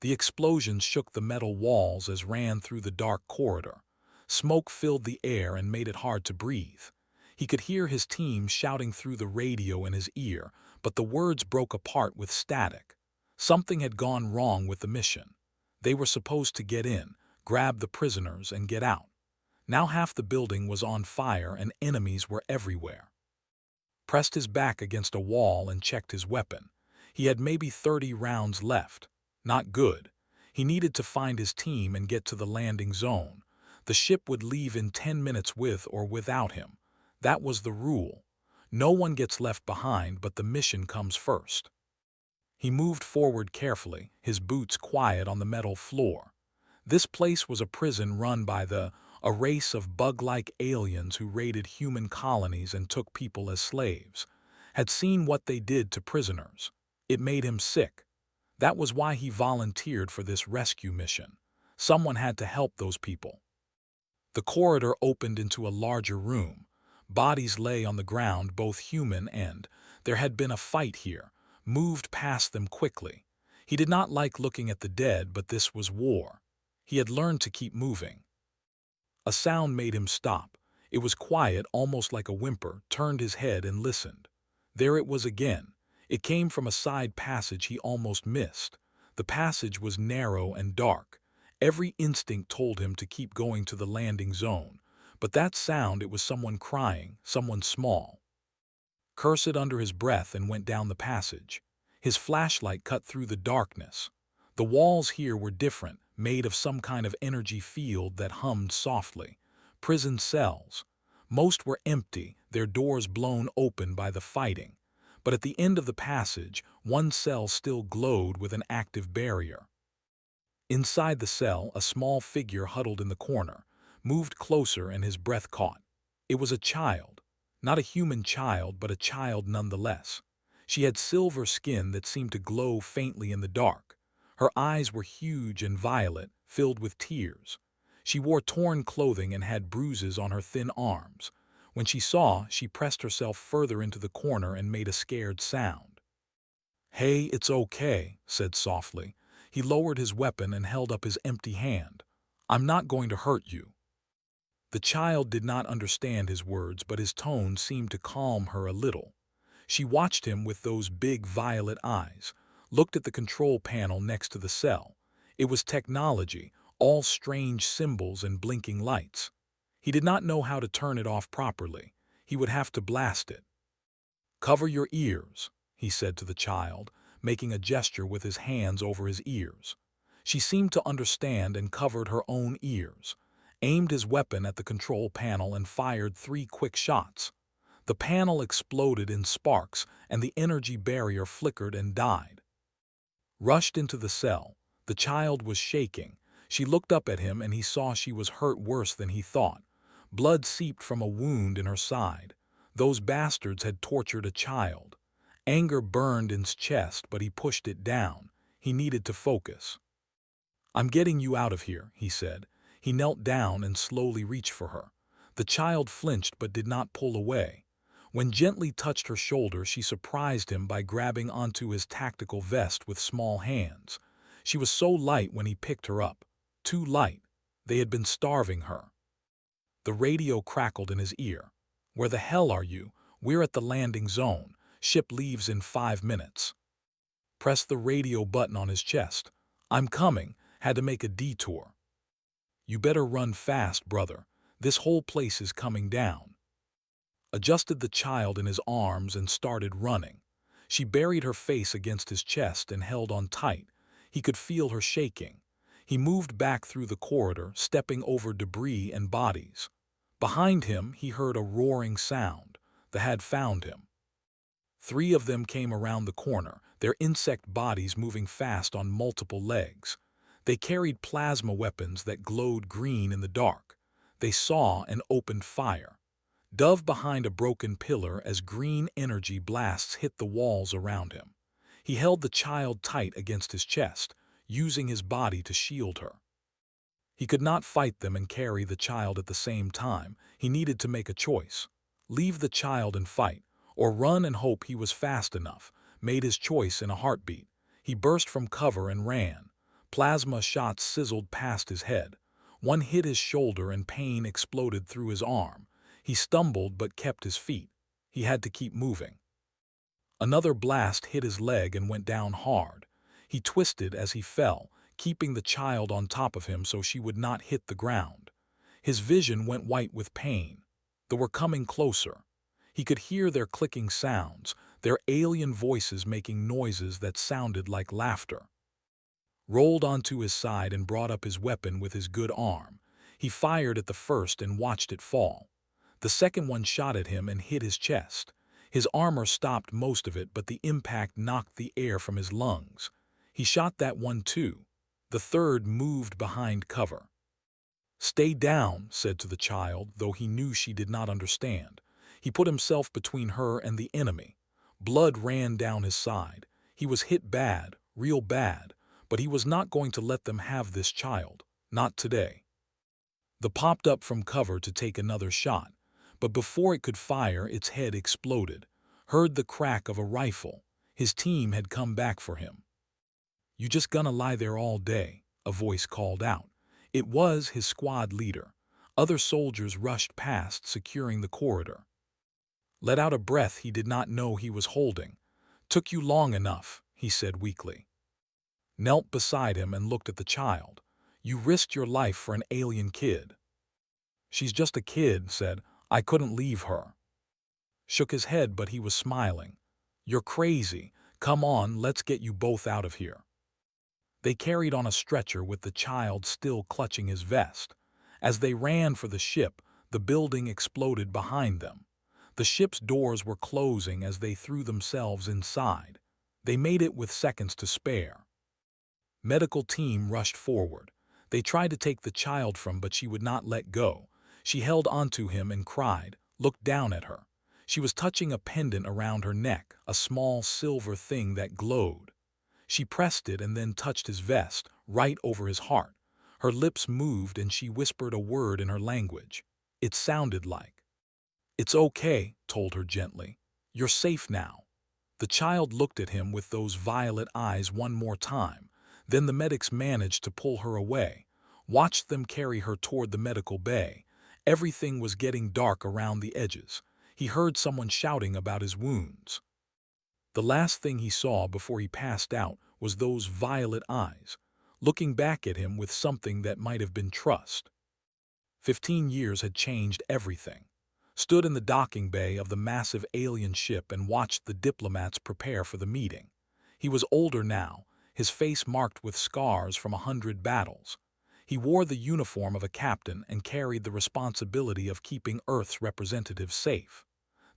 The explosions shook the metal walls as ran through the dark corridor. Smoke filled the air and made it hard to breathe. He could hear his team shouting through the radio in his ear, but the words broke apart with static. Something had gone wrong with the mission. They were supposed to get in, grab the prisoners, and get out. Now half the building was on fire and enemies were everywhere. Pressed his back against a wall and checked his weapon. He had maybe 30 rounds left. Not good. He needed to find his team and get to the landing zone. The ship would leave in 10 minutes with or without him. That was the rule. No one gets left behind, but the mission comes first. He moved forward carefully, his boots quiet on the metal floor. This place was a prison run by a race of bug-like aliens who raided human colonies and took people as slaves. Had seen what they did to prisoners. It made him sick. That was why he volunteered for this rescue mission. Someone had to help those people. The corridor opened into a larger room. Bodies lay on the ground, both human and, there had been a fight here, moved past them quickly. He did not like looking at the dead, but this was war. He had learned to keep moving. A sound made him stop. It was quiet, almost like a whimper, turned his head and listened. There it was again. It came from a side passage he almost missed. The passage was narrow and dark. Every instinct told him to keep going to the landing zone. But that sound, it was someone crying, someone small. Cursed under his breath and went down the passage. His flashlight cut through the darkness. The walls here were different, made of some kind of energy field that hummed softly. Prison cells. Most were empty, their doors blown open by the fighting. But at the end of the passage, one cell still glowed with an active barrier. Inside the cell, a small figure huddled in the corner, moved closer and his breath caught. It was a child. Not a human child, but a child nonetheless. She had silver skin that seemed to glow faintly in the dark. Her eyes were huge and violet, filled with tears. She wore torn clothing and had bruises on her thin arms. When she saw, she pressed herself further into the corner and made a scared sound. "Hey, it's okay," said softly. He lowered his weapon and held up his empty hand. "I'm not going to hurt you." The child did not understand his words, but his tone seemed to calm her a little. She watched him with those big violet eyes, looked at the control panel next to the cell. It was technology, all strange symbols and blinking lights. He did not know how to turn it off properly. He would have to blast it. "Cover your ears," he said to the child, making a gesture with his hands over his ears. She seemed to understand and covered her own ears, aimed his weapon at the control panel and fired 3 quick shots. The panel exploded in sparks and the energy barrier flickered and died. Rushed into the cell, the child was shaking. She looked up at him and he saw she was hurt worse than he thought. Blood seeped from a wound in her side. Those bastards had tortured a child. Anger burned in his chest, but he pushed it down. He needed to focus. "I'm getting you out of here," he said. He knelt down and slowly reached for her. The child flinched but did not pull away. When gently touched her shoulder, she surprised him by grabbing onto his tactical vest with small hands. She was so light when he picked her up. Too light. They had been starving her. The radio crackled in his ear. "Where the hell are you? We're at the landing zone. Ship leaves in 5 minutes. Press the radio button on his chest. "I'm coming." Had to make a detour. "You better run fast, brother. This whole place is coming down." Adjusted the child in his arms and started running. She buried her face against his chest and held on tight. He could feel her shaking. He moved back through the corridor, stepping over debris and bodies. Behind him, he heard a roaring sound. They had found him. 3 of them came around the corner, their insect bodies moving fast on multiple legs. They carried plasma weapons that glowed green in the dark. They saw and opened fire. Dove behind a broken pillar as green energy blasts hit the walls around him. He held the child tight against his chest, using his body to shield her. He could not fight them and carry the child at the same time. He needed to make a choice. Leave the child and fight, or run and hope he was fast enough. Made his choice in a heartbeat. He burst from cover and ran. Plasma shots sizzled past his head. One hit his shoulder and pain exploded through his arm. He stumbled but kept his feet. He had to keep moving. Another blast hit his leg and went down hard. He twisted as he fell, keeping the child on top of him so she would not hit the ground. His vision went white with pain. They were coming closer. He could hear their clicking sounds, their alien voices making noises that sounded like laughter. Rolled onto his side and brought up his weapon with his good arm. He fired at the first and watched it fall. The second one shot at him and hit his chest. His armor stopped most of it, but the impact knocked the air from his lungs. He shot that one too. The third moved behind cover. "Stay down," said to the child, though he knew she did not understand. He put himself between her and the enemy. Blood ran down his side. He was hit bad, real bad, but he was not going to let them have this child. Not today. The popped up from cover to take another shot, but before it could fire, its head exploded. Heard the crack of a rifle. His team had come back for him. "You just gonna lie there all day?" a voice called out. It was his squad leader. Other soldiers rushed past, securing the corridor. Let out a breath he did not know he was holding. "Took you long enough," he said weakly. Knelt beside him and looked at the child. "You risked your life for an alien kid." "She's just a kid," said. "I couldn't leave her." Shook his head, but he was smiling. "You're crazy. Come on, let's get you both out of here." They carried on a stretcher with the child still clutching his vest. As they ran for the ship, the building exploded behind them. The ship's doors were closing as they threw themselves inside. They made it with seconds to spare. Medical team rushed forward. They tried to take the child from, but she would not let go. She held onto him and cried, looked down at her. She was touching a pendant around her neck, a small silver thing that glowed. She pressed it and then touched his vest, right over his heart. Her lips moved and she whispered a word in her language. It sounded like, "It's okay," told her gently. "You're safe now." The child looked at him with those violet eyes one more time. Then the medics managed to pull her away. Watched them carry her toward the medical bay. Everything was getting dark around the edges. He heard someone shouting about his wounds. The last thing he saw before he passed out was those violet eyes, looking back at him with something that might have been trust. 15 years had changed everything. Stood in the docking bay of the massive alien ship and watched the diplomats prepare for the meeting. He was older now, his face marked with scars from 100 battles. He wore the uniform of a captain and carried the responsibility of keeping Earth's representatives safe.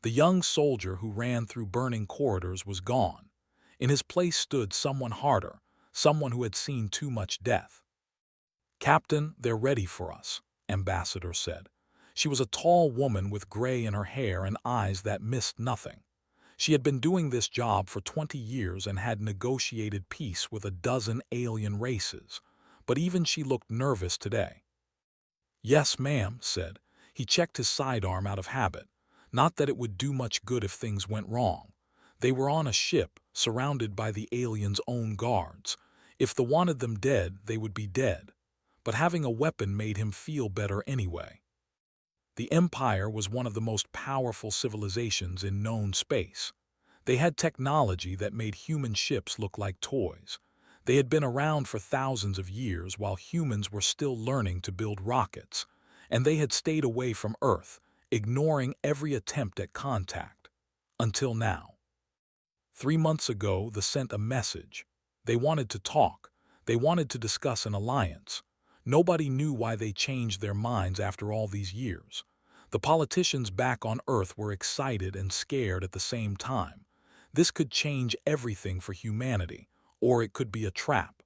The young soldier who ran through burning corridors was gone. In his place stood someone harder, someone who had seen too much death. "Captain, they're ready for us," Ambassador said. She was a tall woman with gray in her hair and eyes that missed nothing. She had been doing this job for 20 years and had negotiated peace with a dozen alien races, but even she looked nervous today. "Yes, ma'am," said. He checked his sidearm out of habit. Not that it would do much good if things went wrong. They were on a ship, surrounded by the aliens' own guards. If they wanted them dead, they would be dead. But having a weapon made him feel better anyway. The Empire was one of the most powerful civilizations in known space. They had technology that made human ships look like toys. They had been around for thousands of years while humans were still learning to build rockets, and they had stayed away from Earth, ignoring every attempt at contact. Until now. 3 months ago, they sent a message. They wanted to talk. They wanted to discuss an alliance. Nobody knew why they changed their minds after all these years. The politicians back on Earth were excited and scared at the same time. This could change everything for humanity, or it could be a trap.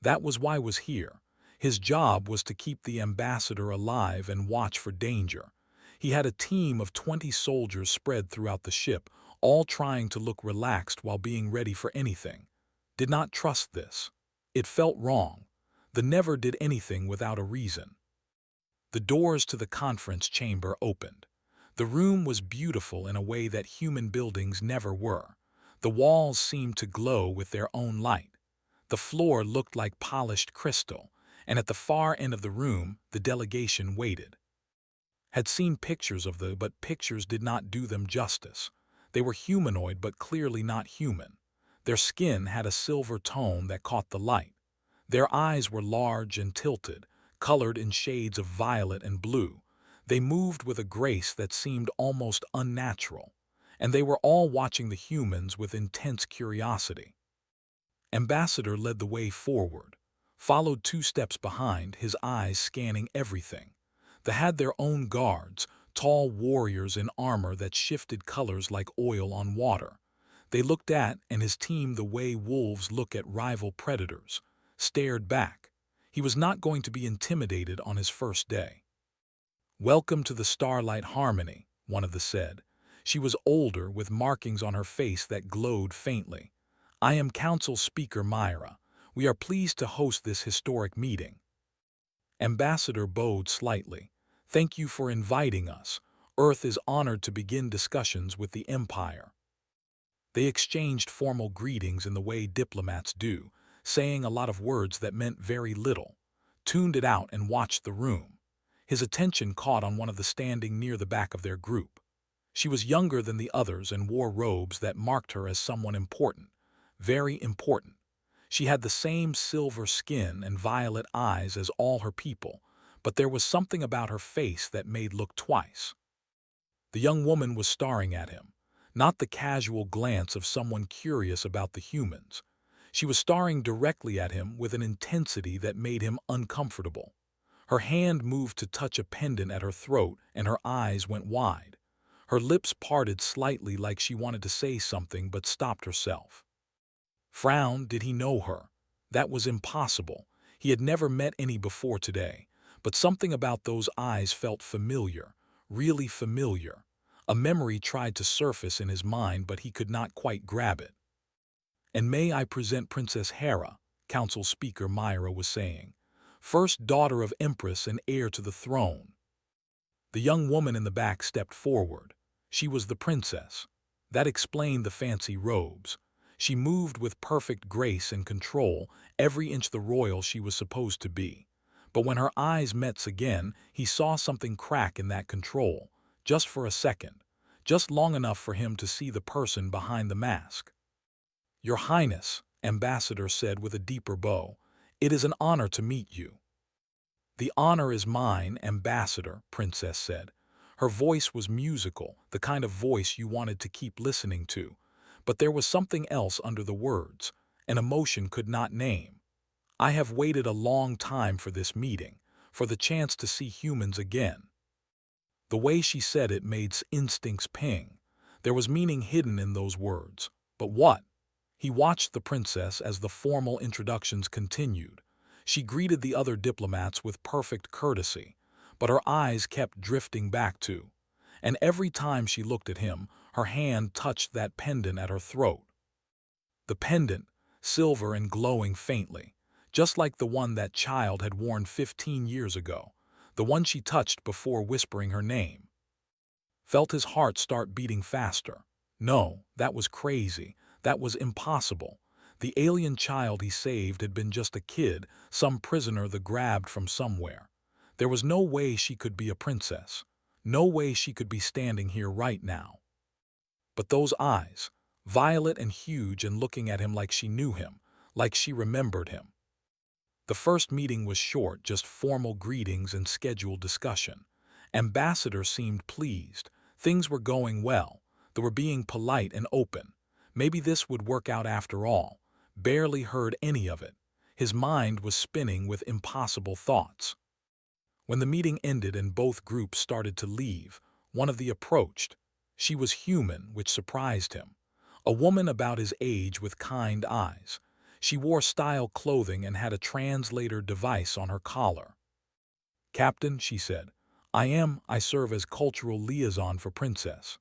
That was why he was here. His job was to keep the ambassador alive and watch for danger. He had a team of 20 soldiers spread throughout the ship, all trying to look relaxed while being ready for anything. Did not trust this. It felt wrong. They never did anything without a reason. The doors to the conference chamber opened. The room was beautiful in a way that human buildings never were. The walls seemed to glow with their own light. The floor looked like polished crystal, and at the far end of the room, the delegation waited. Had seen pictures of but pictures did not do them justice. They were humanoid but clearly not human. Their skin had a silver tone that caught the light. Their eyes were large and tilted, colored in shades of violet and blue. They moved with a grace that seemed almost unnatural, and they were all watching the humans with intense curiosity. Ambassador led the way forward, followed 2 steps behind, his eyes scanning everything. They had their own guards, tall warriors in armor that shifted colors like oil on water. They looked at, and his team, the way wolves look at rival predators, stared back. He was not going to be intimidated on his first day. "Welcome to the Starlight Harmony," one of them said. She was older, with markings on her face that glowed faintly. "I am Council Speaker Myra. We are pleased to host this historic meeting." Ambassador bowed slightly. "Thank you for inviting us. Earth is honored to begin discussions with the Empire." They exchanged formal greetings in the way diplomats do, saying a lot of words that meant very little. Tuned it out and watched the room. His attention caught on one of the standing near the back of their group. She was younger than the others and wore robes that marked her as someone important, very important. She had the same silver skin and violet eyes as all her people, but there was something about her face that made look twice. The young woman was staring at him, not the casual glance of someone curious about the humans. She was staring directly at him with an intensity that made him uncomfortable. Her hand moved to touch a pendant at her throat, and her eyes went wide. Her lips parted slightly like she wanted to say something but stopped herself. Frown, did he know her? That was impossible. He had never met any before today, but something about those eyes felt familiar, really familiar. A memory tried to surface in his mind, but he could not quite grab it. "And may I present Princess Hera," Council Speaker Myra was saying. "First daughter of Empress and heir to the throne." The young woman in the back stepped forward. She was the princess. That explained the fancy robes. She moved with perfect grace and control, every inch the royal she was supposed to be. But when her eyes met again, he saw something crack in that control, just for a second, just long enough for him to see the person behind the mask. "Your Highness," Ambassador said with a deeper bow, "it is an honor to meet you." "The honor is mine, Ambassador," Princess said. Her voice was musical, the kind of voice you wanted to keep listening to. But there was something else under the words, an emotion could not name. "I have waited a long time for this meeting, for the chance to see humans again." The way she said it made instincts ping. There was meaning hidden in those words. But what? He watched the princess as the formal introductions continued. She greeted the other diplomats with perfect courtesy, but her eyes kept drifting back to, and every time she looked at him, her hand touched that pendant at her throat. The pendant, silver and glowing faintly, just like the one that child had worn 15 years ago, the one she touched before whispering her name. Felt his heart start beating faster. No, that was crazy. That was impossible. The alien child he saved had been just a kid, some prisoner they grabbed from somewhere. There was no way she could be a princess. No way she could be standing here right now. But those eyes, violet and huge and looking at him like she knew him, like she remembered him. The first meeting was short, just formal greetings and scheduled discussion. Ambassador seemed pleased. Things were going well. They were being polite and open. Maybe this would work out after all. Barely heard any of it. His mind was spinning with impossible thoughts. When the meeting ended and both groups started to leave, one of them approached. She was human, which surprised him. A woman about his age with kind eyes. She wore style clothing and had a translator device on her collar. "Captain," she said, I serve as cultural liaison for Princess."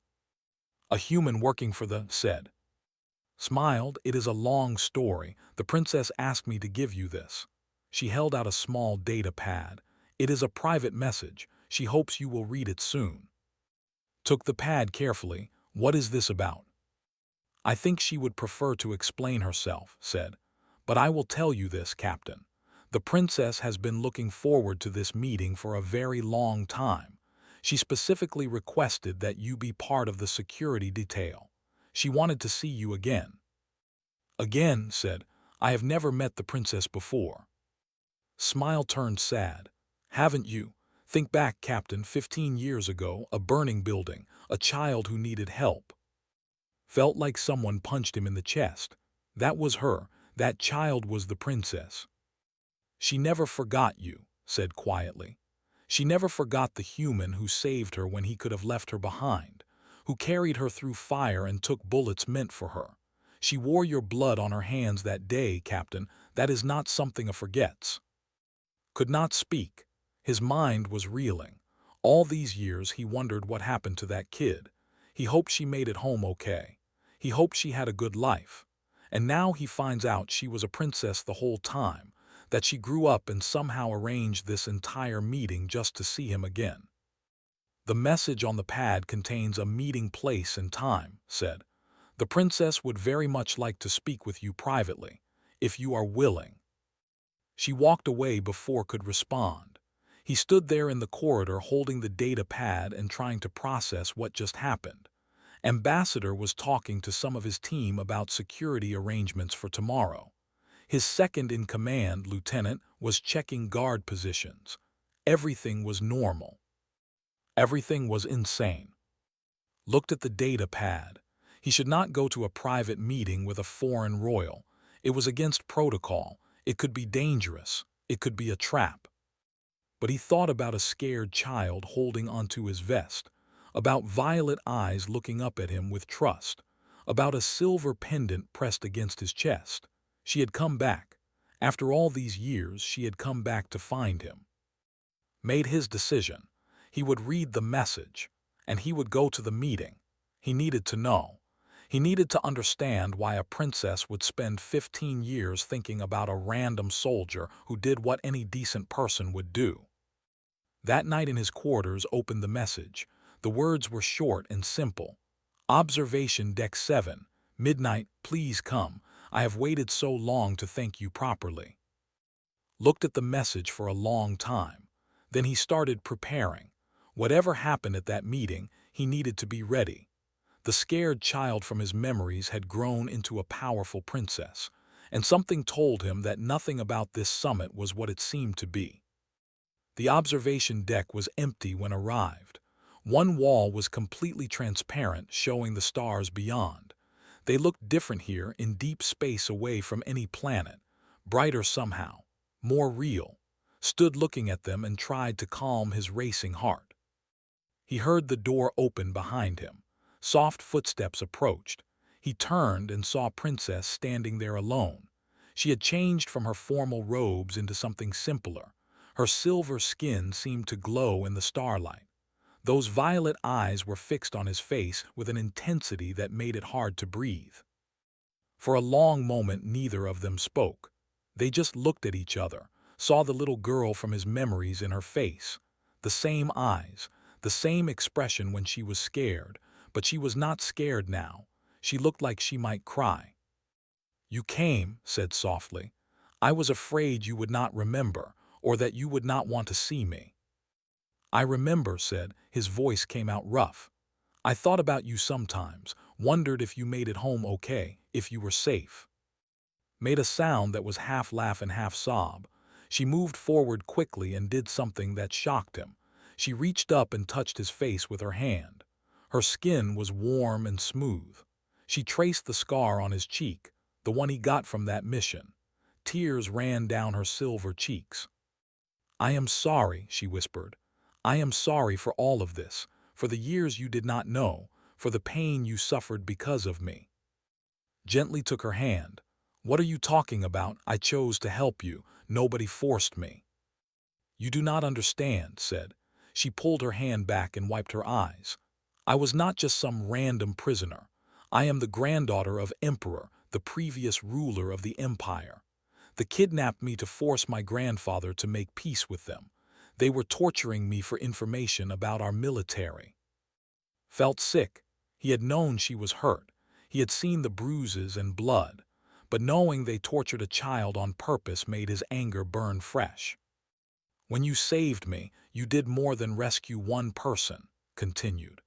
A human working for the said. Smiled, "It is a long story. The princess asked me to give you this." She held out a small data pad. "It is a private message. She hopes you will read it soon." Took the pad carefully. "What is this about?" "I think she would prefer to explain herself," said. But I will tell you this, Captain. The princess has been looking forward to this meeting for a very long time. She specifically requested that you be part of the security detail. She wanted to see you again." "Again," said, "I have never met the princess before." Smile turned sad. "Haven't you? Think back, Captain, 15 years ago, a burning building, a child who needed help." Felt like someone punched him in the chest. That was her. That child was the princess. "She never forgot you," said quietly. "She never forgot the human who saved her when he could have left her behind, who carried her through fire and took bullets meant for her. She wore your blood on her hands that day, Captain. That is not something a forgets." Could not speak. His mind was reeling. All these years he wondered what happened to that kid. He hoped she made it home okay. He hoped she had a good life. And now he finds out she was a princess the whole time, that she grew up and somehow arranged this entire meeting just to see him again. "The message on the pad contains a meeting place and time," said. "The princess would very much like to speak with you privately, if you are willing." She walked away before could respond. He stood there in the corridor holding the data pad and trying to process what just happened. Ambassador was talking to some of his team about security arrangements for tomorrow. His second-in-command, lieutenant, was checking guard positions. Everything was normal. Everything was insane. Looked at the data pad. He should not go to a private meeting with a foreign royal. It was against protocol. It could be dangerous. It could be a trap. But he thought about a scared child holding onto his vest, about violet eyes looking up at him with trust, about a silver pendant pressed against his chest. She had come back. After all these years, she had come back to find him. Made his decision. He would read the message, and he would go to the meeting. He needed to know. He needed to understand why a princess would spend 15 years thinking about a random soldier who did what any decent person would do. That night in his quarters opened the message. The words were short and simple. "Observation Deck 7, midnight, please come. I have waited so long to thank you properly." Looked at the message for a long time. Then he started preparing. Whatever happened at that meeting, he needed to be ready. The scared child from his memories had grown into a powerful princess, and something told him that nothing about this summit was what it seemed to be. The observation deck was empty when arrived. One wall was completely transparent, showing the stars beyond. They looked different here, in deep space away from any planet, brighter somehow, more real. Stood looking at them and tried to calm his racing heart. He heard the door open behind him. Soft footsteps approached. He turned and saw Princess standing there alone. She had changed from her formal robes into something simpler. Her silver skin seemed to glow in the starlight. Those violet eyes were fixed on his face with an intensity that made it hard to breathe. For a long moment neither of them spoke. They just looked at each other, saw the little girl from his memories in her face. The same eyes, the same expression when she was scared, but she was not scared now. She looked like she might cry. "You came," said softly. "I was afraid you would not remember, or that you would not want to see me." "I remember," said. His voice came out rough. "I thought about you sometimes, wondered if you made it home okay, if you were safe." Made a sound that was half laugh and half sob. She moved forward quickly and did something that shocked him. She reached up and touched his face with her hand. Her skin was warm and smooth. She traced the scar on his cheek, the one he got from that mission. Tears ran down her silver cheeks. "I am sorry," she whispered. "I am sorry for all of this, for the years you did not know, for the pain you suffered because of me." Gently took her hand. "What are you talking about? I chose to help you. Nobody forced me." "You do not understand," said. She pulled her hand back and wiped her eyes. "I was not just some random prisoner. I am the granddaughter of Emperor, the previous ruler of the empire. They kidnapped me to force my grandfather to make peace with them. They were torturing me for information about our military." Felt sick. He had known she was hurt. He had seen the bruises and blood. but knowing they tortured a child on purpose made his anger burn fresh. When you saved me, you did more than rescue one person, continued.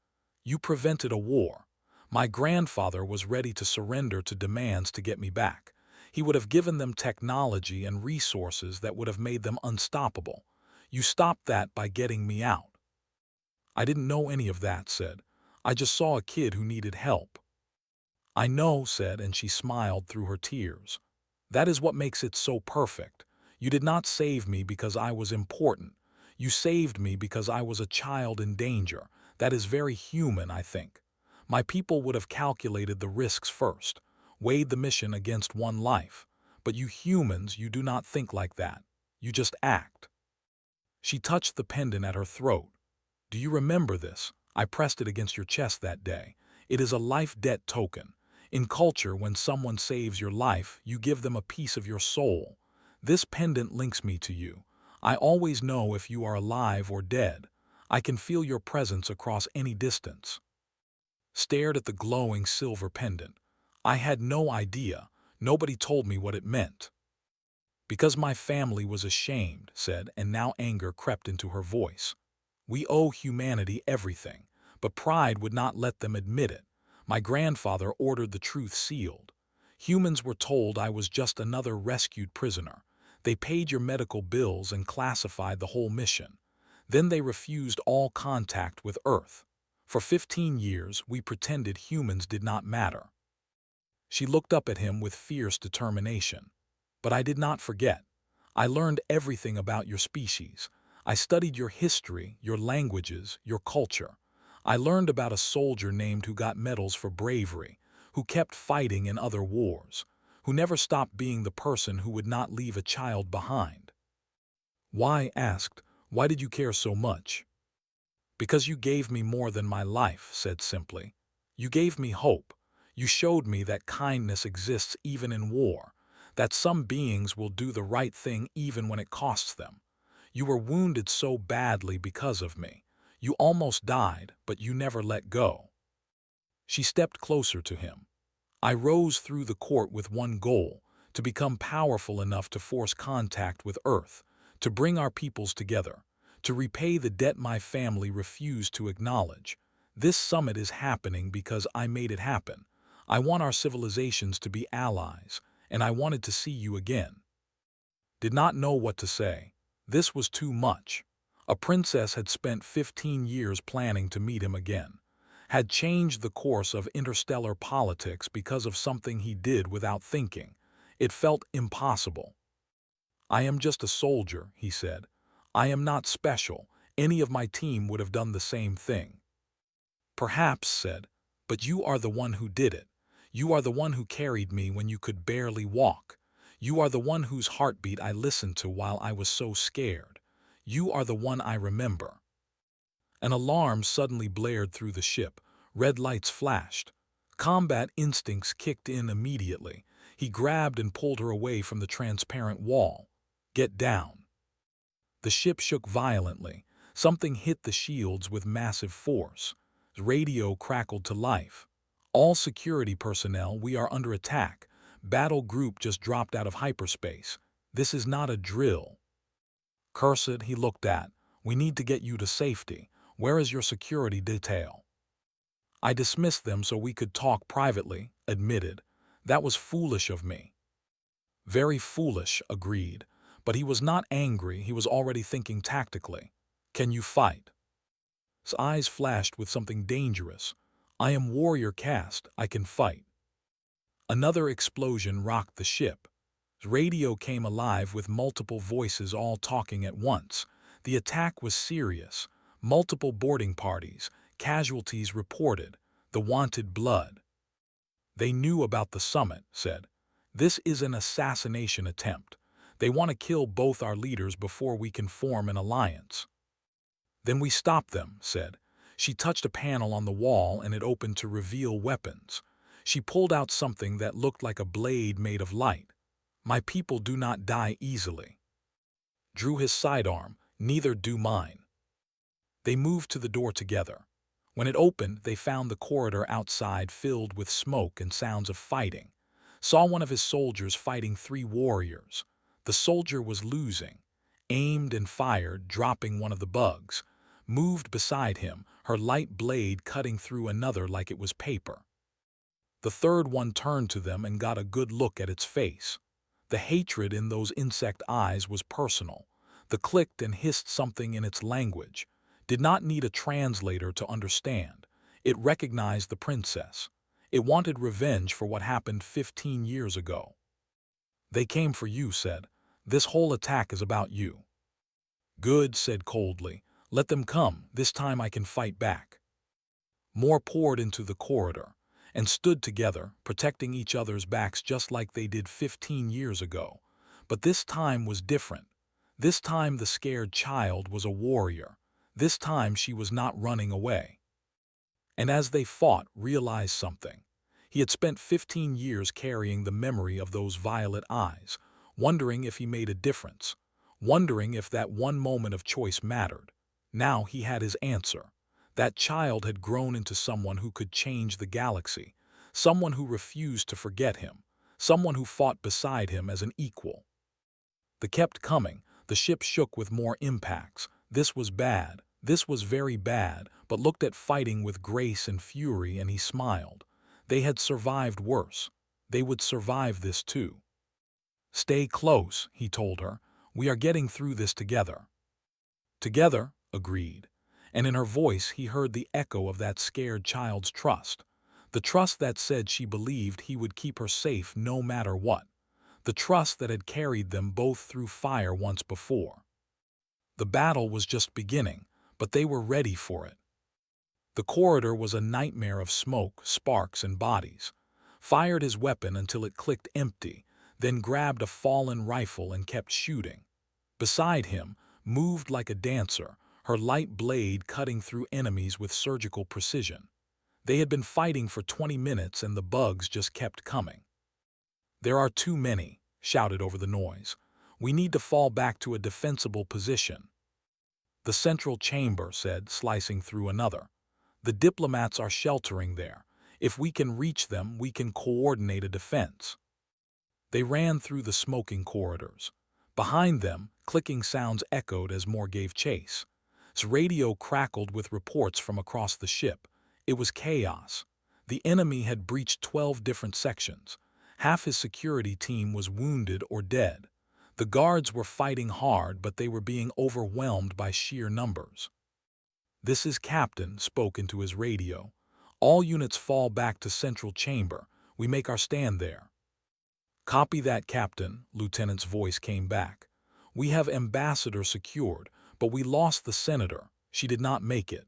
You prevented a war. My grandfather was ready to surrender to demands to get me back. He would have given them technology and resources that would have made them unstoppable. You stopped that by getting me out. I didn't know any of that, said. I just saw a kid who needed help. I know, said, and she smiled through her tears. That is what makes it so perfect. You did not save me because I was important. You saved me because I was a child in danger. That is very human, I think. My people would have calculated the risks first, weighed the mission against one life. But you humans, you do not think like that. You just act. She touched the pendant at her throat. Do you remember this? I pressed it against your chest that day. It is a life debt token. In culture, when someone saves your life, you give them a piece of your soul. This pendant links me to you. I always know if you are alive or dead. I can feel your presence across any distance. Stared at the glowing silver pendant. I had no idea. Nobody told me what it meant. Because my family was ashamed, said, and now anger crept into her voice. We owe humanity everything, but pride would not let them admit it. My grandfather ordered the truth sealed. Humans were told I was just another rescued prisoner. They paid your medical bills and classified the whole mission. Then they refused all contact with Earth. For 15 years, we pretended humans did not matter. She looked up at him with fierce determination. But I did not forget. I learned everything about your species. I studied your history, your languages, your culture. I learned about a soldier named who got medals for bravery, who kept fighting in other wars, who never stopped being the person who would not leave a child behind. Why, asked, why did you care so much? Because you gave me more than my life, said simply. You gave me hope. You showed me that kindness exists even in war, that some beings will do the right thing even when it costs them. You were wounded so badly because of me. You almost died, but you never let go. She stepped closer to him. I rose through the court with one goal, to become powerful enough to force contact with Earth, to bring our peoples together, to repay the debt my family refused to acknowledge. This summit is happening because I made it happen. I want our civilizations to be allies, and I wanted to see you again. Did not know what to say. This was too much. A princess had spent 15 years planning to meet him again, had changed the course of interstellar politics because of something he did without thinking. It felt impossible. I am just a soldier, he said. I am not special. Any of my team would have done the same thing. Perhaps, said, but you are the one who did it. You are the one who carried me when you could barely walk. You are the one whose heartbeat I listened to while I was so scared. You are the one I remember. An alarm suddenly blared through the ship. Red lights flashed. Combat instincts kicked in immediately. He grabbed and pulled her away from the transparent wall. Get down. The ship shook violently. Something hit the shields with massive force. The radio crackled to life. All security personnel, we are under attack. Battle group just dropped out of hyperspace. This is not a drill. Cursed, he looked at. We need to get you to safety. Where is your security detail? I dismissed them so we could talk privately, admitted. That was foolish of me. Very foolish, agreed. But he was not angry, he was already thinking tactically. Can you fight? His eyes flashed with something dangerous. I am warrior caste, I can fight. Another explosion rocked the ship. The radio came alive with multiple voices all talking at once. The attack was serious. Multiple boarding parties, casualties reported, the wanted blood. They knew about the summit, said. This is an assassination attempt. They want to kill both our leaders before we can form an alliance. Then we stop them, said. She touched a panel on the wall and it opened to reveal weapons. She pulled out something that looked like a blade made of light. My people do not die easily. Drew his sidearm, neither do mine. They moved to the door together. When it opened, they found the corridor outside filled with smoke and sounds of fighting. saw one of his soldiers fighting 3 warriors. The soldier was losing, aimed and fired, dropping one of the bugs, moved beside him, her light blade cutting through another like it was paper. The third one turned to them and got a good look at its face. The hatred in those insect eyes was personal. The clicked and hissed something in its language. Did not need a translator to understand. It recognized the princess. It wanted revenge for what happened 15 years ago. They came for you, said. This whole attack is about you. Good, said coldly. Let them come. This time I can fight back. More poured into the corridor and stood together, protecting each other's backs just like they did 15 years ago. But this time was different. This time the scared child was a warrior. This time she was not running away. And as they fought, realized something. He had spent 15 years carrying the memory of those violet eyes, wondering if he made a difference, wondering if that one moment of choice mattered. Now he had his answer. That child had grown into someone who could change the galaxy, someone who refused to forget him, someone who fought beside him as an equal. They kept coming. The ship shook with more impacts. This was bad. This was very bad, but looked at fighting with grace and fury, and he smiled. They had survived worse. They would survive this too. Stay close, he told her. We are getting through this together. Together, agreed. And in her voice he heard the echo of that scared child's trust. The trust that said she believed he would keep her safe no matter what. The trust that had carried them both through fire once before. The battle was just beginning, but they were ready for it. The corridor was a nightmare of smoke, sparks, and bodies. Fired his weapon until it clicked empty, then grabbed a fallen rifle and kept shooting. Beside him, moved like a dancer, her light blade cutting through enemies with surgical precision. They had been fighting for 20 minutes and the bugs just kept coming. There are too many, shouted over the noise. We need to fall back to a defensible position. The central chamber, said, slicing through another. The diplomats are sheltering there. If we can reach them, we can coordinate a defense. They ran through the smoking corridors. Behind them, clicking sounds echoed as more gave chase. His radio crackled with reports from across the ship. It was chaos. The enemy had breached 12 different sections. Half his security team was wounded or dead. The guards were fighting hard, but they were being overwhelmed by sheer numbers. This is Captain, spoke into his radio. All units fall back to central chamber. We make our stand there. Copy that, Captain, Lieutenant's voice came back. We have Ambassador secured, but we lost the Senator. She did not make it.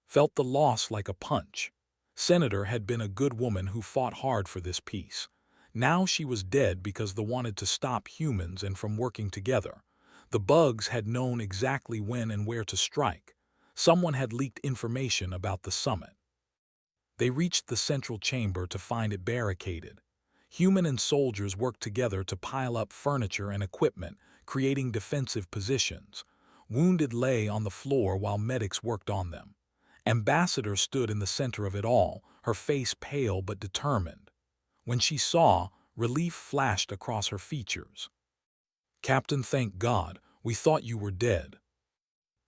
Felt the loss like a punch. Senator had been a good woman who fought hard for this peace. Now she was dead because they wanted to stop humans and from working together. The bugs had known exactly when and where to strike. Someone had leaked information about the summit. They reached the central chamber to find it barricaded. Human and soldiers worked together to pile up furniture and equipment, creating defensive positions. Wounded lay on the floor while medics worked on them. Ambassador stood in the center of it all, her face pale but determined. When she saw, relief flashed across her features. Captain, thank God, we thought you were dead.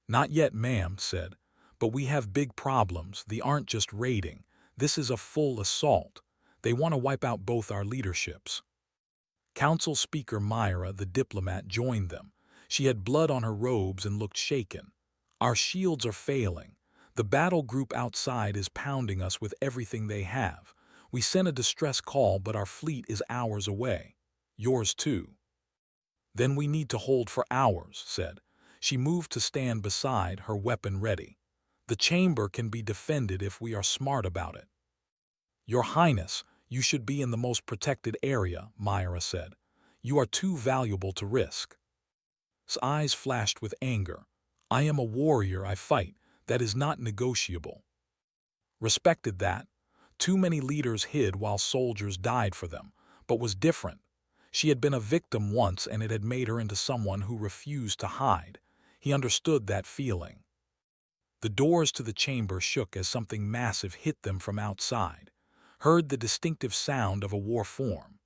Not yet, ma'am, said, but we have big problems. They aren't just raiding. This is a full assault. They want to wipe out both our leaderships. Council Speaker Myra, the diplomat, joined them. She had blood on her robes and looked shaken. Our shields are failing. The battle group outside is pounding us with everything they have. We sent a distress call, but our fleet is hours away. Yours too. Then we need to hold for hours, said. She moved to stand beside, her weapon ready. The chamber can be defended if we are smart about it. Your Highness, you should be in the most protected area, Myra said. You are too valuable to risk. His eyes flashed with anger. I am a warrior, I fight. That is not negotiable. Respected that. Too many leaders hid while soldiers died for them, but was different. She had been a victim once and it had made her into someone who refused to hide. He understood that feeling. The doors to the chamber shook as something massive hit them from outside. heard the distinctive sound of a war form.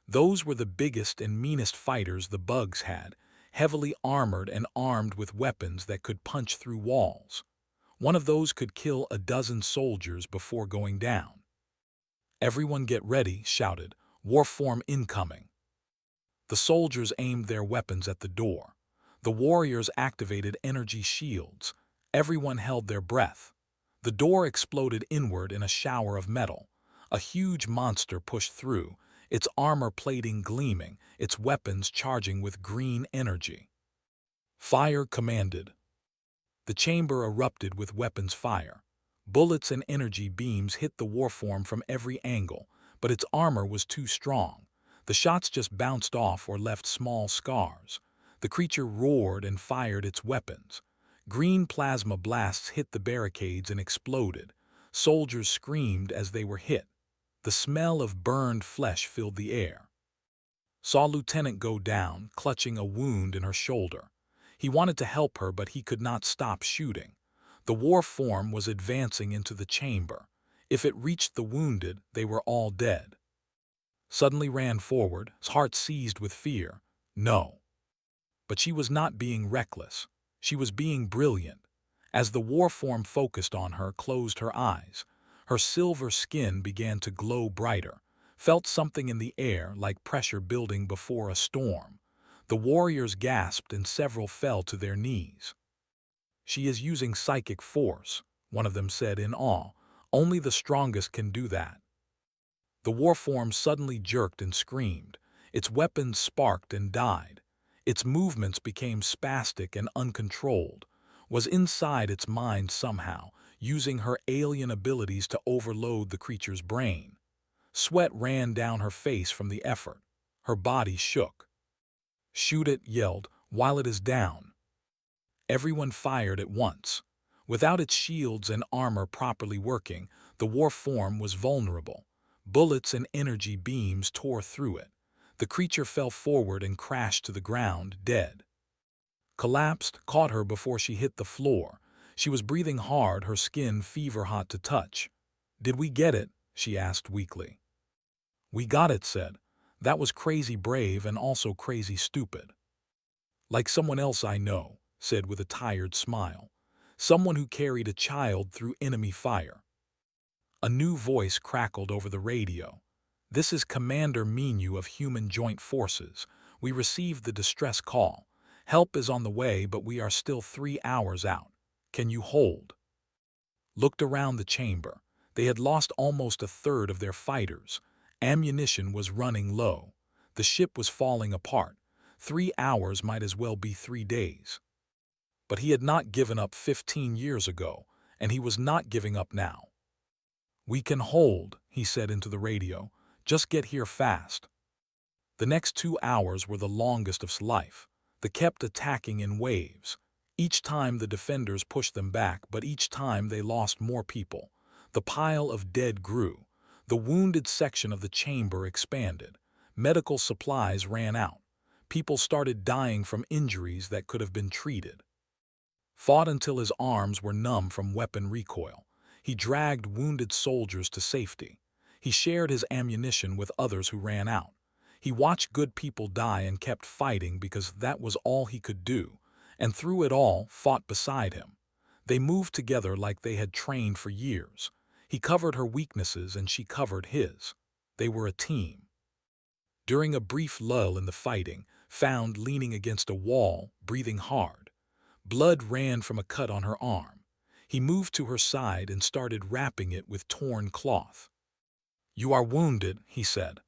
Those were the biggest and meanest fighters the bugs had, heavily armored and armed with weapons that could punch through walls. One of those could kill a dozen soldiers before going down. "Everyone get ready," shouted. "War form incoming." The soldiers aimed their weapons at the door. The warriors activated energy shields. Everyone held their breath. The door exploded inward in a shower of metal. A huge monster pushed through, its armor plating gleaming, its weapons charging with green energy. "Fire!" commanded. The chamber erupted with weapons fire. Bullets and energy beams hit the warform from every angle, but its armor was too strong. The shots just bounced off or left small scars. The creature roared and fired its weapons. Green plasma blasts hit the barricades and exploded. Soldiers screamed as they were hit. The smell of burned flesh filled the air. Saw Lieutenant go down, clutching a wound in her shoulder. He wanted to help her, but he could not stop shooting. The war form was advancing into the chamber. If it reached the wounded, they were all dead. Suddenly ran forward, his heart seized with fear. No. But she was not being reckless. She was being brilliant. As the war form focused on her, closed her eyes. Her silver skin began to glow brighter. Felt something in the air like pressure building before a storm. The warriors gasped and several fell to their knees. "She is using psychic force," one of them said in awe. "Only the strongest can do that." The warform suddenly jerked and screamed. Its weapons sparked and died. Its movements became spastic and uncontrolled. Was inside its mind somehow, using her alien abilities to overload the creature's brain. Sweat ran down her face from the effort. Her body shook. "Shoot it," yelled, "while it is down." Everyone fired at once. Without its shields and armor properly working, the war form was vulnerable. Bullets and energy beams tore through it. The creature fell forward and crashed to the ground, dead. Collapsed, caught her before she hit the floor. She was breathing hard, her skin fever-hot to touch. "Did we get it?" she asked weakly. "We got it," said. "That was crazy brave and also crazy stupid." "Like someone else I know," said with a tired smile. "Someone who carried a child through enemy fire." A new voice crackled over the radio. "This is Commander Menu of Human Joint Forces. We received the distress call. Help is on the way, but we are still 3 hours out. Can you hold?" Looked around the chamber. They had lost almost a third of their fighters. Ammunition was running low. The ship was falling apart. 3 hours might as well be 3 days. But he had not given up 15 years ago, and he was not giving up now. "We can hold," he said into the radio. "Just get here fast." The next 2 hours were the longest of his life. They kept attacking in waves. Each time the defenders pushed them back, but each time they lost more people. The pile of dead grew. The wounded section of the chamber expanded. Medical supplies ran out. People started dying from injuries that could have been treated. Fought until his arms were numb from weapon recoil. He dragged wounded soldiers to safety. He shared his ammunition with others who ran out. He watched good people die and kept fighting because that was all he could do, and through it all fought beside him. They moved together like they had trained for years. He covered her weaknesses and she covered his. They were a team. During a brief lull in the fighting, found leaning against a wall, breathing hard. Blood ran from a cut on her arm. He moved to her side and started wrapping it with torn cloth. "You are wounded," he said.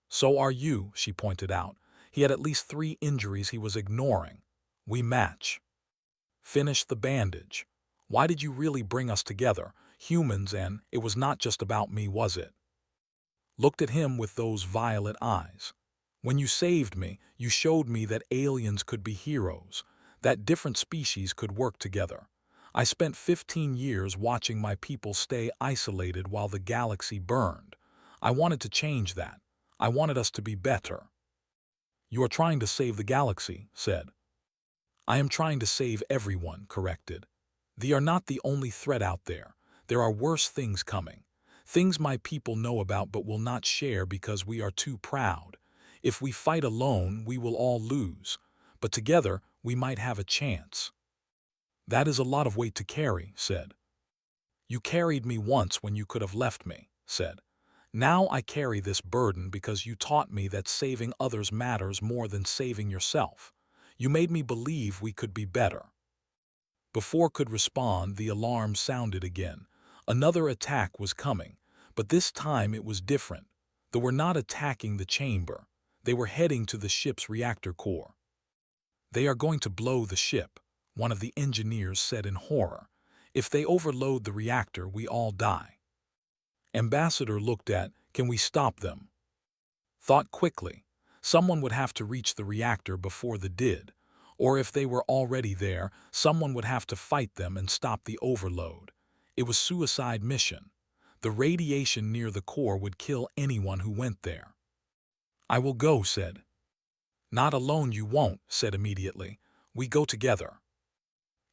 "So are you," she pointed out. He had at least 3 injuries he was ignoring. "We match." "Finish the bandage. Why did you really bring us together, humans, and it was not just about me, was it?" Looked at him with those violet eyes. "When you saved me, you showed me that aliens could be heroes, that different species could work together. I spent 15 years watching my people stay isolated while the galaxy burned. I wanted to change that. I wanted us to be better." "You are trying to save the galaxy," said. "I am trying to save everyone," corrected. "They are not the only threat out there. There are worse things coming. Things my people know about but will not share because we are too proud. If we fight alone, we will all lose. But together, we might have a chance." "That is a lot of weight to carry," said. "You carried me once when you could have left me," said. "Now I carry this burden because you taught me that saving others matters more than saving yourself. You made me believe we could be better." Before could respond, the alarm sounded again. Another attack was coming, but this time it was different. They were not attacking the chamber. They were heading to the ship's reactor core. "They are going to blow the ship," one of the engineers said in horror. "If they overload the reactor, we all die." Ambassador looked at, "Can we stop them?" Thought quickly. Someone would have to reach the reactor before they did. Or if they were already there, someone would have to fight them and stop the overload. It was suicide mission. The radiation near the core would kill anyone who went there. "I will go," said. "Not alone you won't," said immediately. "We go together."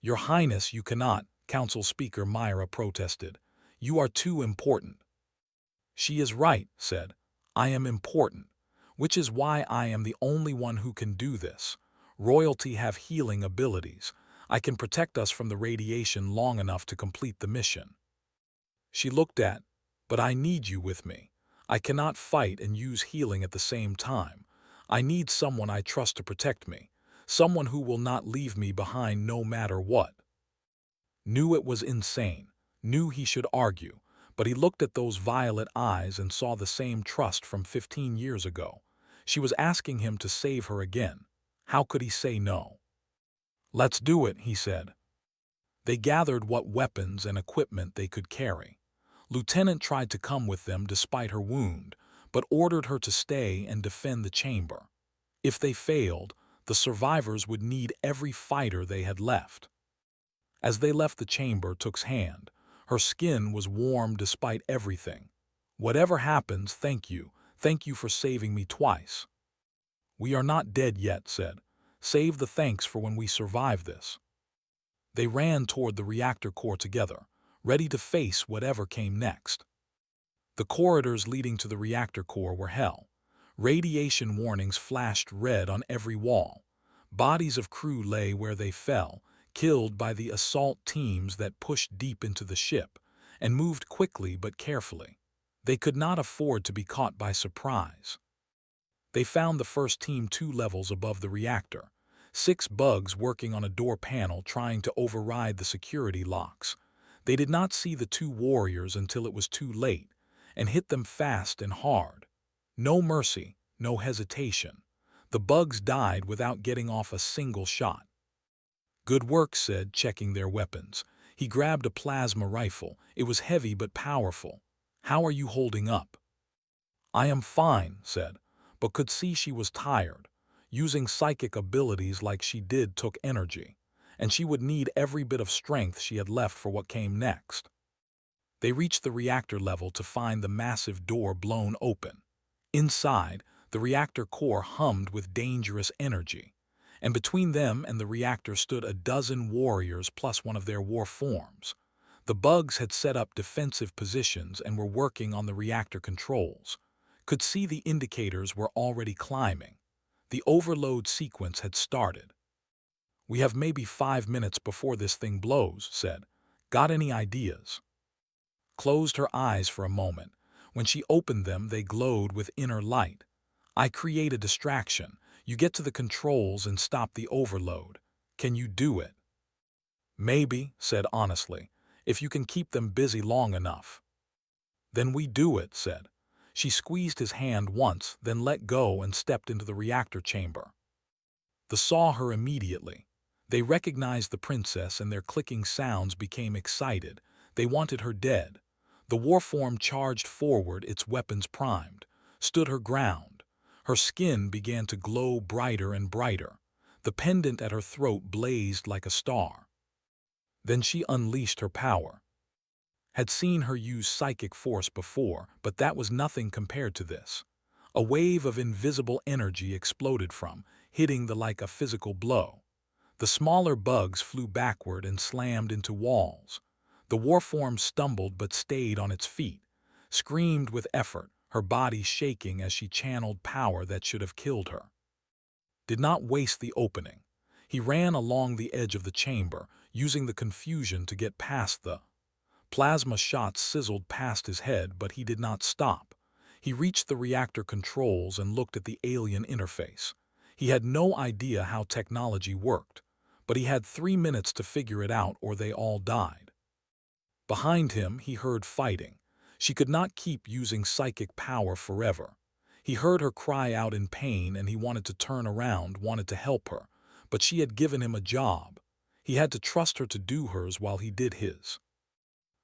"Your Highness, you cannot," Council Speaker Myra protested. "You are too important." "She is right," said. "I am important, which is why I am the only one who can do this. Royalty have healing abilities. I can protect us from the radiation long enough to complete the mission." She looked at, "But I need you with me. I cannot fight and use healing at the same time. I need someone I trust to protect me, someone who will not leave me behind no matter what." Knew it was insane, knew he should argue, but he looked at those violet eyes and saw the same trust from 15 years ago. She was asking him to save her again. How could he say no? "Let's do it," he said. They gathered what weapons and equipment they could carry. Lieutenant tried to come with them despite her wound, but ordered her to stay and defend the chamber. If they failed, the survivors would need every fighter they had left. As they left the chamber, Took's hand. Her skin was warm despite everything. "Whatever happens, thank you. Thank you for saving me twice." "We are not dead yet," said. "Save the thanks for when we survive this." They ran toward the reactor core together, ready to face whatever came next. The corridors leading to the reactor core were hell. Radiation warnings flashed red on every wall. Bodies of crew lay where they fell, killed by the assault teams that pushed deep into the ship and moved quickly but carefully. They could not afford to be caught by surprise. They found the first team 2 levels above the reactor. 6 bugs working on a door panel trying to override the security locks. They did not see the 2 warriors until it was too late, and hit them fast and hard. No mercy, no hesitation. The bugs died without getting off a single shot. "Good work," said, checking their weapons. He grabbed a plasma rifle. It was heavy but powerful. "How are you holding up?" "I am fine," said, but could see she was tired. Using psychic abilities like she did took energy, and she would need every bit of strength she had left for what came next. They reached the reactor level to find the massive door blown open. Inside, the reactor core hummed with dangerous energy, and between them and the reactor stood a dozen warriors plus one of their war forms. The bugs had set up defensive positions and were working on the reactor controls. Could see the indicators were already climbing. The overload sequence had started. "We have maybe 5 minutes before this thing blows," said. "Got any ideas?" Closed her eyes for a moment. When she opened them, they glowed with inner light. "I create a distraction. You get to the controls and stop the overload. Can you do it?" "Maybe," said honestly, "if you can keep them busy long enough." "Then we do it," said. She squeezed his hand once, then let go and stepped into the reactor chamber. They saw her immediately. They recognized the princess and their clicking sounds became excited. They wanted her dead. The warform charged forward, its weapons primed, stood her ground. Her skin began to glow brighter and brighter. The pendant at her throat blazed like a star. Then she unleashed her power. Had seen her use psychic force before, but that was nothing compared to this. A wave of invisible energy exploded from, hitting them like a physical blow. The smaller bugs flew backward and slammed into walls. The warform stumbled but stayed on its feet. screamed with effort, her body shaking as she channeled power that should have killed her. Did not waste the opening. He ran along the edge of the chamber, using the confusion to get past the plasma shots sizzled past his head, but he did not stop. He reached the reactor controls and looked at the alien interface. He had no idea how technology worked, but he had 3 minutes to figure it out or they all died. Behind him, he heard fighting. She could not keep using psychic power forever. He heard her cry out in pain and he wanted to turn around, wanted to help her, but she had given him a job. He had to trust her to do hers while he did his.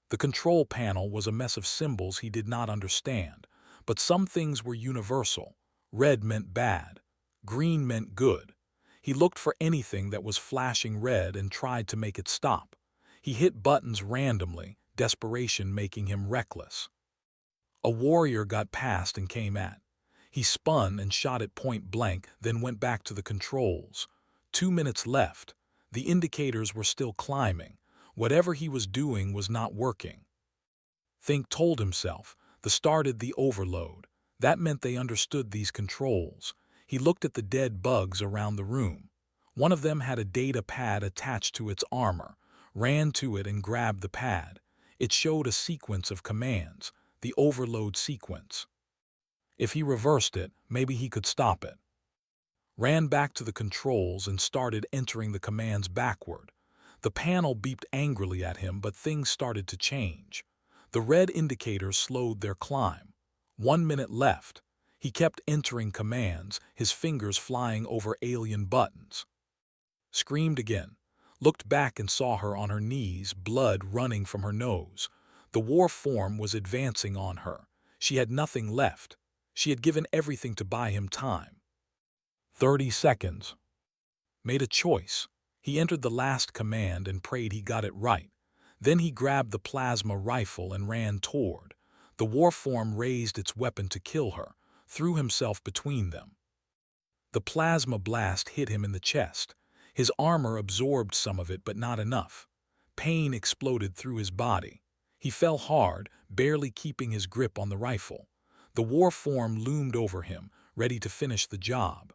The control panel was a mess of symbols he did not understand, but some things were universal. Red meant bad. Green meant good. He looked for anything that was flashing red and tried to make it stop. He hit buttons randomly, desperation making him reckless. A warrior got past and came at. He spun and shot at point blank, then went back to the controls. 2 minutes left. The indicators were still climbing. Whatever he was doing was not working. Think told himself. Started the overload. That meant they understood these controls. He looked at the dead bugs around the room. One of them had a data pad attached to its armor, ran to it and grabbed the pad. It showed a sequence of commands, the overload sequence. If he reversed it, maybe he could stop it. Ran back to the controls and started entering the commands backward. The panel beeped angrily at him, but things started to change. The red indicators slowed their climb. 1 minute left. He kept entering commands, his fingers flying over alien buttons. Screamed again. Looked back and saw her on her knees, blood running from her nose. The war form was advancing on her. She had nothing left. She had given everything to buy him time. 30 seconds. Made a choice. He entered the last command and prayed he got it right. Then he grabbed the plasma rifle and ran toward. The war form raised its weapon to kill her, threw himself between them. The plasma blast hit him in the chest. His armor absorbed some of it, but not enough. Pain exploded through his body. He fell hard, barely keeping his grip on the rifle. The war form loomed over him, ready to finish the job.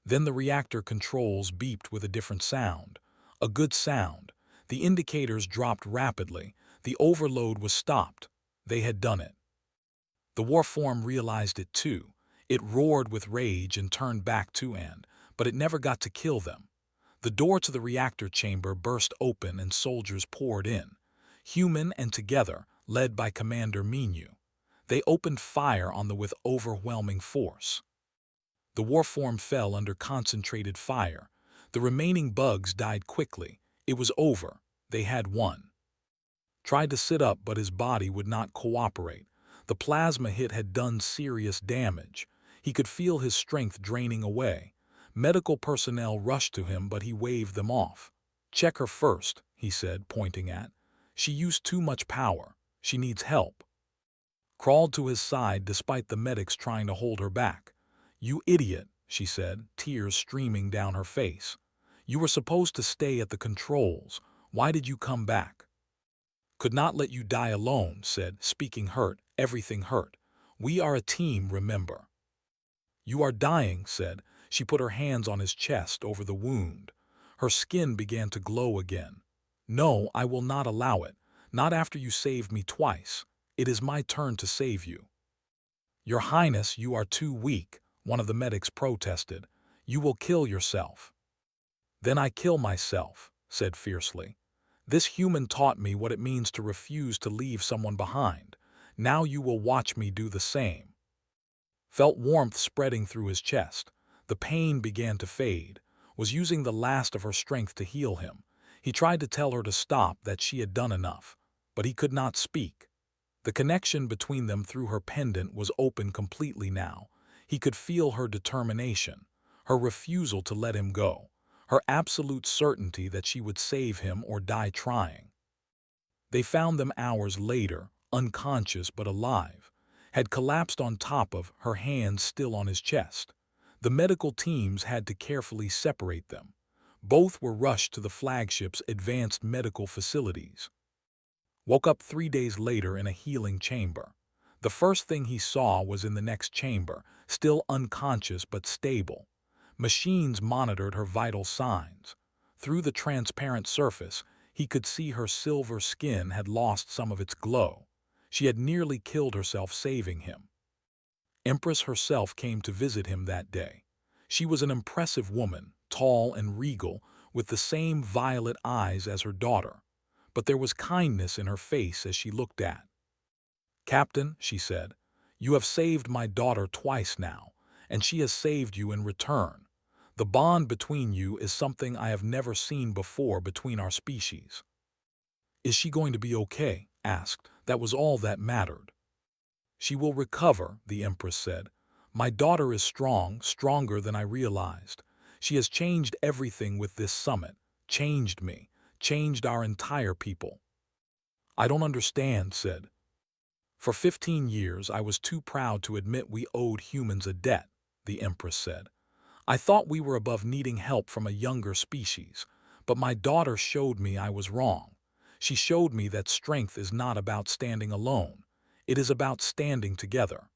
Then the reactor controls beeped with a different sound. A good sound. The indicators dropped rapidly. The overload was stopped. They had done it. The war form realized it too. It roared with rage and turned back to Anne, but it never got to kill them. The door to the reactor chamber burst open and soldiers poured in. Human and together, led by Commander Minu. They opened fire on them with overwhelming force. The warform fell under concentrated fire. The remaining bugs died quickly. It was over. They had won. Tried to sit up, but his body would not cooperate. The plasma hit had done serious damage. He could feel his strength draining away. Medical personnel rushed to him, but he waved them off. "Check her first," he said, pointing at. "She used too much power. She needs help." Crawled to his side despite the medics trying to hold her back. "You idiot," she said, tears streaming down her face. "You were supposed to stay at the controls. Why did you come back?" "Could not let you die alone," said, speaking hurt, everything hurt. "We are a team, remember." "You are dying," said. She put her hands on his chest over the wound. Her skin began to glow again. "No, I will not allow it. Not after you saved me twice. It is my turn to save you." "Your Highness, you are too weak," one of the medics protested. "You will kill yourself." "Then I kill myself," said fiercely. "This human taught me what it means to refuse to leave someone behind. Now you will watch me do the same." Felt warmth spreading through his chest. The pain began to fade. Was using the last of her strength to heal him. He tried to tell her to stop, that she had done enough, but he could not speak. The connection between them through her pendant was open completely now. He could feel her determination, her refusal to let him go, her absolute certainty that she would save him or die trying. They found them hours later, unconscious but alive, had collapsed on top of her, hands still on his chest. The medical teams had to carefully separate them. Both were rushed to the flagship's advanced medical facilities. Woke up 3 days later in a healing chamber. The first thing he saw was in the next chamber, still unconscious but stable. Machines monitored her vital signs. Through the transparent surface, he could see her silver skin had lost some of its glow. She had nearly killed herself saving him. Empress herself came to visit him that day. She was an impressive woman, tall and regal, with the same violet eyes as her daughter. But there was kindness in her face as she looked at. "Captain," she said, "you have saved my daughter twice now, and she has saved you in return. The bond between you is something I have never seen before between our species." "Is she going to be okay?" asked. That was all that mattered. "She will recover," the Empress said. "My daughter is strong, stronger than I realized. She has changed everything with this summit, changed me, changed our entire people." "I don't understand," said. "For 15 years I was too proud to admit we owed humans a debt," the Empress said. "I thought we were above needing help from a younger species, but my daughter showed me I was wrong. She showed me that strength is not about standing alone. It is about standing together."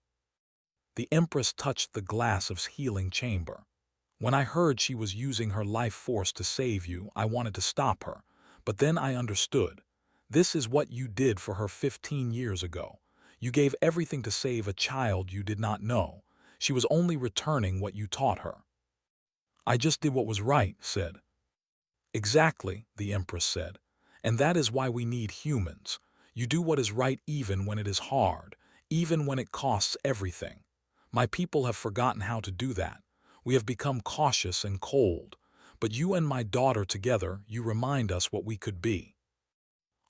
The Empress touched the glass of healing chamber. "When I heard she was using her life force to save you, I wanted to stop her, but then I understood. This is what you did for her 15 years ago. You gave everything to save a child you did not know. She was only returning what you taught her." "I just did what was right," said. "Exactly," the Empress said. "And that is why we need humans. You do what is right even when it is hard, even when it costs everything. My people have forgotten how to do that. We have become cautious and cold. But you and my daughter together, you remind us what we could be."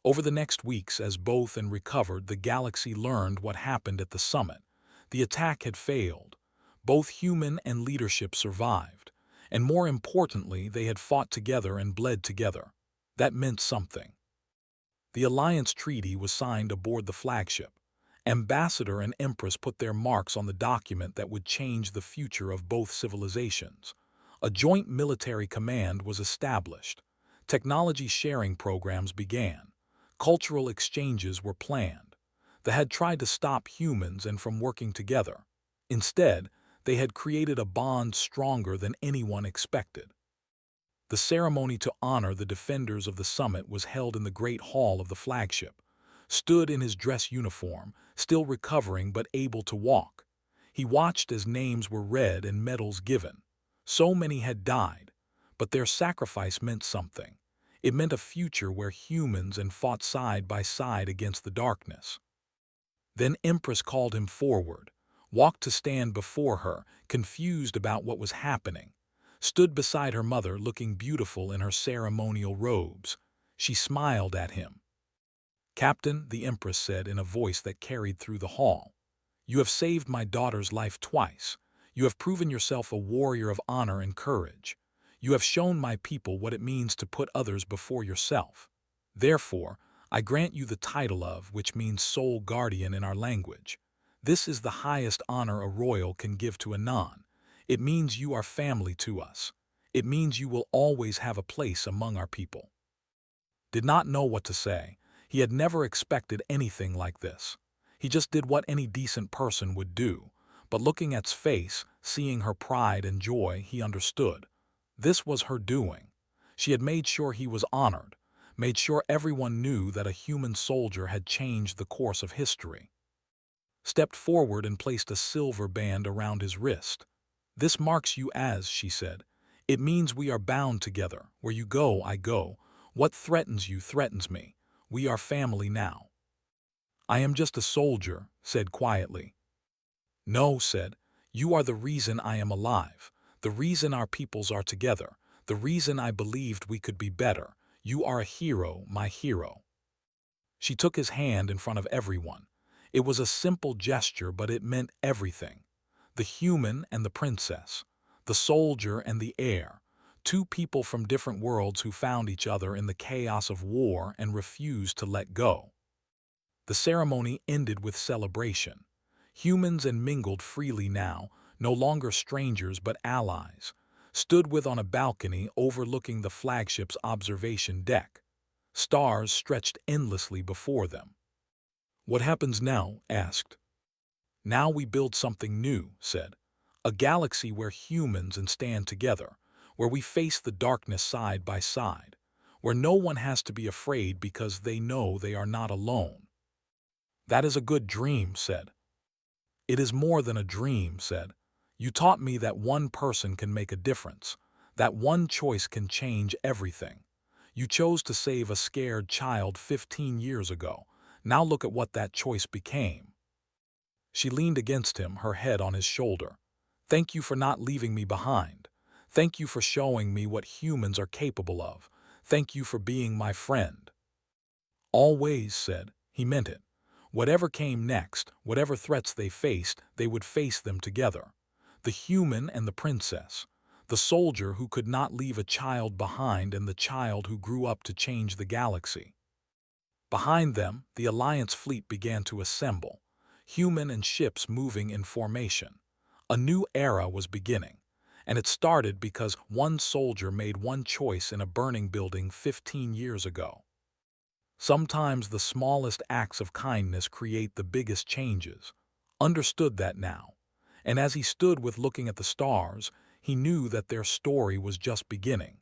Over the next weeks, as both and recovered, the galaxy learned what happened at the summit. The attack had failed. Both human and leadership survived. And more importantly, they had fought together and bled together. That meant something. The alliance treaty was signed aboard the flagship. Ambassador and Empress put their marks on the document that would change the future of both civilizations. A joint military command was established. Technology sharing programs began. Cultural exchanges were planned. They had tried to stop humans and from working together. Instead, they had created a bond stronger than anyone expected. The ceremony to honor the defenders of the summit was held in the great hall of the flagship. Stood in his dress uniform, still recovering but able to walk. He watched as names were read and medals given. So many had died, but their sacrifice meant something. It meant a future where humans and fought side by side against the darkness. Then Empress called him forward, walked to stand before her, confused about what was happening. Stood beside her mother, looking beautiful in her ceremonial robes. She smiled at him. "Captain," the Empress said in a voice that carried through the hall, "you have saved my daughter's life twice. You have proven yourself a warrior of honor and courage. You have shown my people what it means to put others before yourself. Therefore, I grant you the title of, which means sole guardian in our language. This is the highest honor a royal can give to a non. It means you are family to us. It means you will always have a place among our people." Did not know what to say. He had never expected anything like this. He just did what any decent person would do. But looking at his face, seeing her pride and joy, he understood. This was her doing. She had made sure he was honored, made sure everyone knew that a human soldier had changed the course of history. Stepped forward and placed a silver band around his wrist. "This marks you as," she said. "It means we are bound together. Where you go, I go. What threatens you threatens me. We are family now." "I am just a soldier," said quietly. "No," said, "you are the reason I am alive, the reason our peoples are together, the reason I believed we could be better. You are a hero, my hero." She took his hand in front of everyone. It was a simple gesture, but it meant everything. The human and the princess, the soldier and the heir, two people from different worlds who found each other in the chaos of war and refused to let go. The ceremony ended with celebration. Humans and mingled freely now, no longer strangers but allies, stood with on a balcony overlooking the flagship's observation deck. Stars stretched endlessly before them. "What happens now?" asked. Now we build something new, said. A galaxy where humans and stand together, where we face the darkness side by side, where no one has to be afraid because they know they are not alone. That is a good dream, said. It is more than a dream, said. You taught me that one person can make a difference, that one choice can change everything. You chose to save a scared child 15 years ago. Now look at what that choice became. She leaned against him, her head on his shoulder. Thank you for not leaving me behind. Thank you for showing me what humans are capable of. Thank you for being my friend. Always, said. He meant it. Whatever came next, whatever threats they faced, they would face them together. The human and the princess. The soldier who could not leave a child behind and the child who grew up to change the galaxy. Behind them, the Alliance fleet began to assemble, human and ships moving in formation. A new era was beginning, and it started because one soldier made one choice in a burning building 15 years ago. Sometimes the smallest acts of kindness create the biggest changes. Understood that now. And as he stood with looking at the stars, he knew that their story was just beginning.